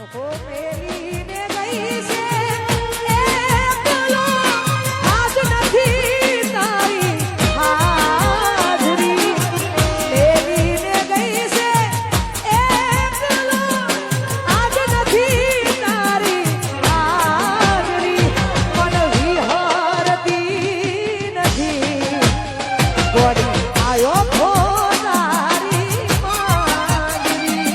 ઓ મેલીને ગઈ છે એકલો આજ નથી તારી હાજરી મેલીને ગઈ છે એકલો આજ નથી તારી હાજરી પણ વિહરતી નથી ગોરી આયો ફોનારી માંગરી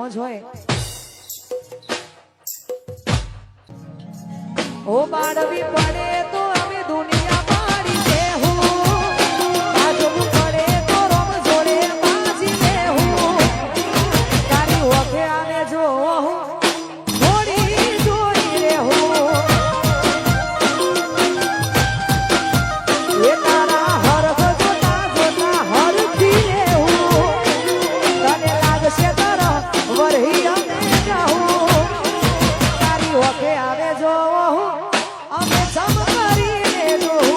મોજ હોય ઓ બાળવી પડે તો અમે દુનિયા પાડી દેહું બાજવું પડે તો રોમ જોડે બાજી દેહું તારી ઓખે આને જો થોડી જોડી રહેવું એ તારા હરખ જોતા જોતા હરખી રહેવું તને લાગશે તરફ વરહી અમે જાઉં તારી ઓખે આવે જો અમે સમ કરીને જોઉં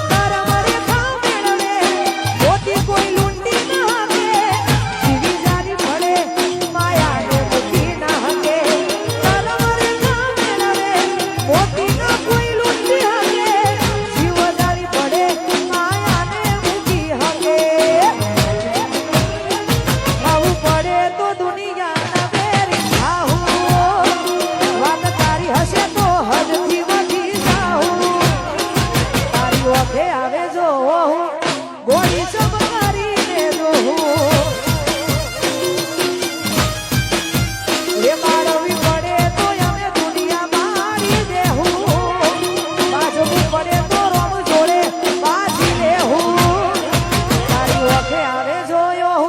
તારા મારે ખા મેળવે મોટી કોઈ લૂંટી ના હકે જીવી જારી મળે માયાને મૂકી ના હકે તારા મારે ખા મેળવે મોટી ના કોઈ લૂંટી હકે જીવ જારી પડે માયાને મૂકી હકે આવું પડે તો દુનિયાના બેરી થાવું વાત તારી હશે તો હદથી વધી જાઉં તારી ઓખે આવે જો ગોળી સમ કરીને જોઉં એ બાળવી પડે તો અમે દુનિયા મારી દેહું બાજવું પડે તો રોમ જોડે બાજી લેહું તારી ઓખે આવે જોયો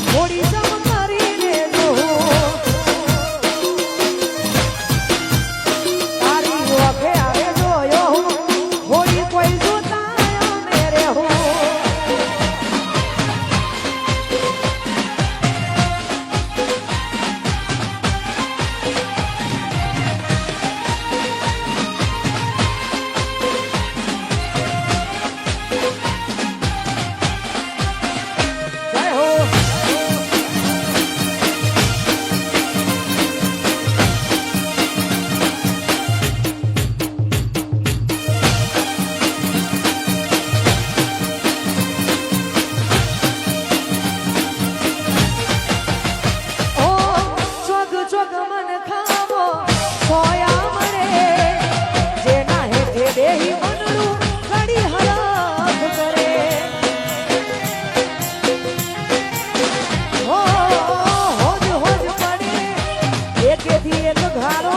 ગોળી સમ કરીને જોઉં તારી ઓખે આવે જોયો ગોળી કોઈ જોતા અમે રહેવું જય હો ઓ ચોગ ચોગ મન ખાવો સોયા મળે જેના હેઠે બેહી મનડું ઘડી હરખ કરે હો હોજ હોજ પડે એકેથી એક ઘારો